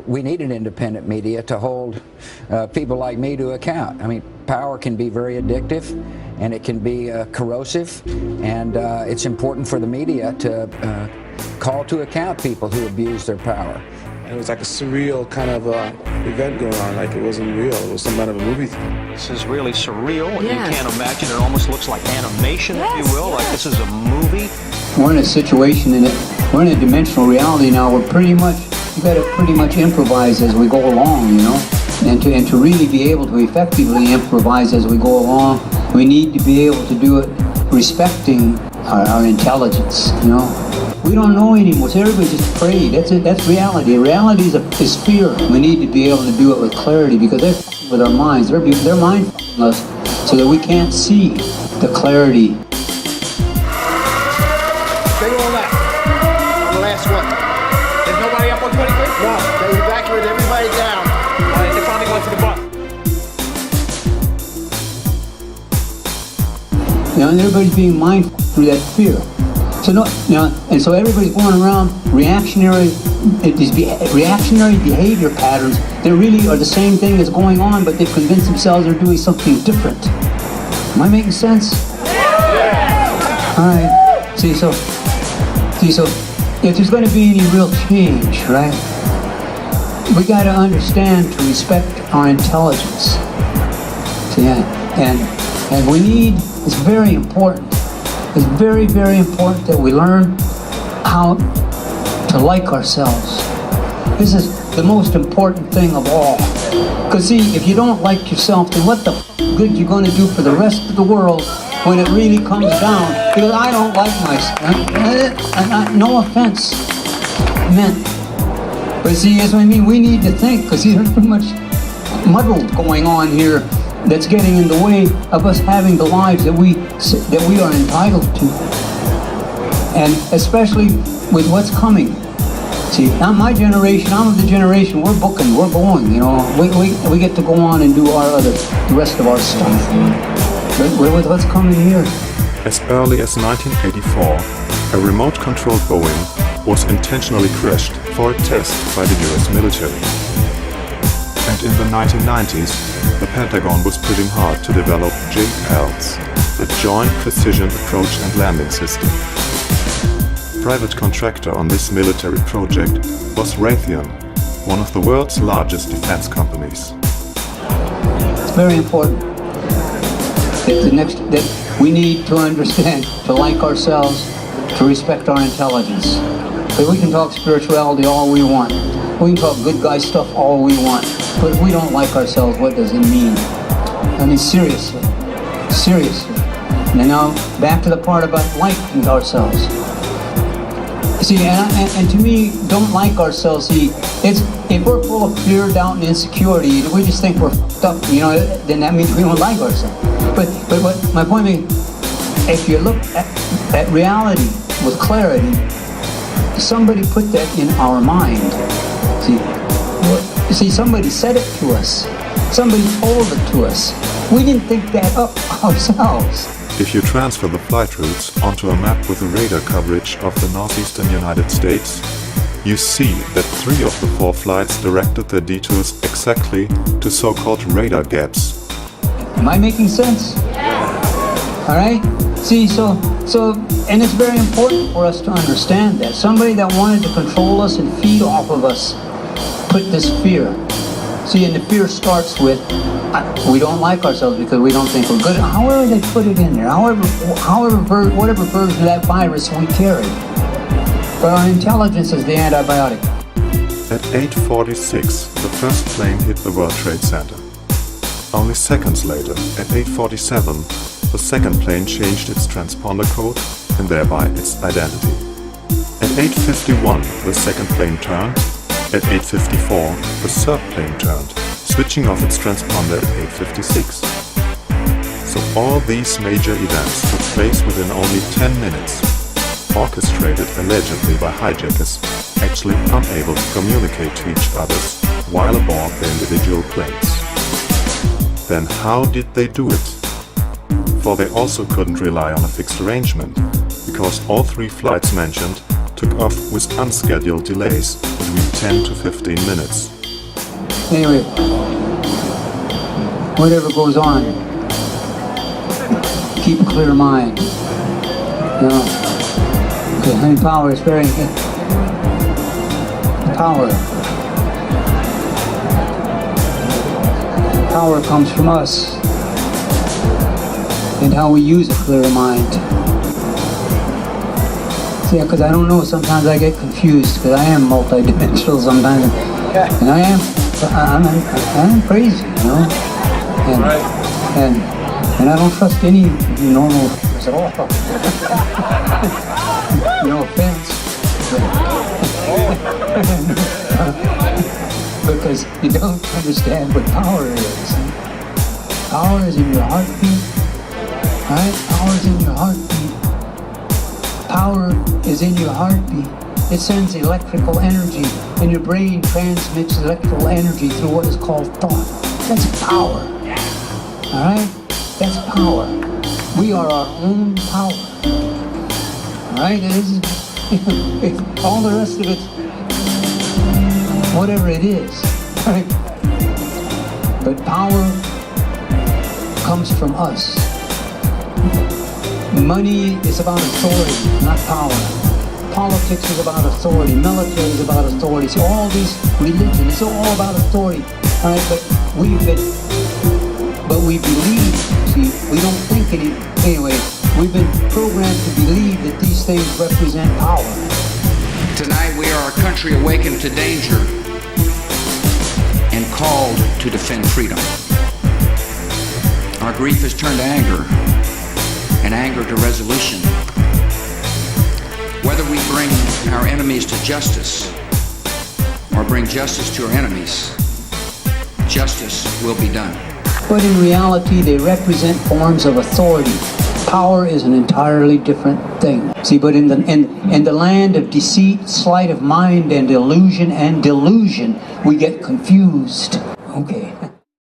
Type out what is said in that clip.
we need an independent media to hold people like me to account. I mean, power can be very addictive, and it can be corrosive, and it's important for the media to call to account people who abuse their power. It was like a surreal kind of event going on, like it wasn't real. It was some kind of a movie. This is really surreal. Yes. You can't imagine. It almost looks like animation, yes, if you will, like this is a movie. We're in a situation we're in a dimensional reality now where you got to pretty much improvise as we go along, you know? And to really be able to effectively improvise as we go along, we need to be able to do it respecting our intelligence, you know? We don't know anymore, so everybody's just afraid. That's reality. Reality is fear. We need to be able to do it with clarity because they're with our minds. They're mind-fucking us so that we can't see the clarity. Stay on that. On the last one. There's nobody up on 23? No. They evacuated everybody down. All right, they're finally going to the bus. You know, and everybody's being mindful through that fear. So and so everybody's going around these reactionary behavior patterns. They really are the same thing that's going on, but they've convinced themselves they're doing something different. Am I making sense? Yeah. All right. See, so if there's going to be any real change, right? We got to understand to respect our intelligence. See, and we need. It's very important. It's very, very important that we learn how to like ourselves. This is the most important thing of all. Because see, if you don't like yourself, then what the good you going to do for the rest of the world when it really comes down? Because I don't like myself. No offense meant. But see, that's what I mean. We need to think, because there's too much muddled going on here that's getting in the way of us having the lives that we are entitled to, and especially with what's coming. See, not my generation. I'm of the generation. We're booking. We're going. You know, we get to go on and do the rest of our stuff. But with what's coming here. As early as 1984, a remote-controlled Boeing was intentionally crashed for a test by the US military. And in the 1990s, the Pentagon was pushing hard to develop JPALS, the Joint Precision Approach and Landing System. Private contractor on this military project was Raytheon, one of the world's largest defense companies. It's very important that we need to understand, to like ourselves, to respect our intelligence. But we can talk spirituality all we want. We can talk good guy stuff all we want. But if we don't like ourselves, what does it mean? I mean, seriously. And now, back to the part about liking ourselves. See, and to me, don't like ourselves. See, if we're full of fear, doubt, and insecurity, we just think we're f***ed up, you know, then that means we don't like ourselves. But what my point is, if you look at reality with clarity, somebody put that in our mind. See, somebody said it to us. Somebody told it to us. We didn't think that up ourselves. If you transfer the flight routes onto a map with the radar coverage of the northeastern United States, you see that 3 of the 4 flights directed their detours exactly to so-called radar gaps. Am I making sense? All right? See, so, and it's very important for us to understand that. Somebody that wanted to control us and feed off of us put this fear. See, and the fear starts with, we don't like ourselves because we don't think we're good. However they put it in there, whatever version of that virus we carry. But our intelligence is the antibiotic. At 8:46, the first plane hit the World Trade Center. Only seconds later, at 8:47, the second plane changed its transponder code and thereby its identity. At 8:51, the second plane turned. At 8:54, the third plane turned, switching off its transponder at 8:56. So all these major events took place within only 10 minutes, orchestrated allegedly by hijackers, actually unable to communicate to each other while aboard their individual planes. Then how did they do it? For they also couldn't rely on a fixed arrangement, because all 3 flights mentioned took off with unscheduled delays with between 10 to 15 minutes. Anyway, whatever goes on, keep a clear mind. You know, because honey, power is very Power comes from us and how we use a clear mind. See, because I don't know, sometimes I get confused because I am multidimensional sometimes, and I'm crazy, you know, and I don't trust any normal at all. No offense. Because you don't understand what power is. Power is in your heartbeat, right? Power is in your heartbeat. Power is in your heartbeat. It sends electrical energy, and your brain transmits electrical energy through what is called thought. That's power. All right? That's power. We are our own power. All right? All the rest of it, whatever it is, right? But power comes from us. Money is about authority, not power. Politics is about authority. Military is about authority. So all these religion, it's all about authority. All right, but we believe. See, we don't think anyway. We've been programmed to believe that these things represent power. Tonight we are a country awakened to danger and called to defend freedom. Our grief has turned to anger, and anger to resolution. Whether we bring our enemies to justice or bring justice to our enemies, justice will be done. But in reality, they represent forms of authority. Power is an entirely different thing. See, but in the land of deceit, sleight of mind, and illusion and delusion, we get confused. Okay.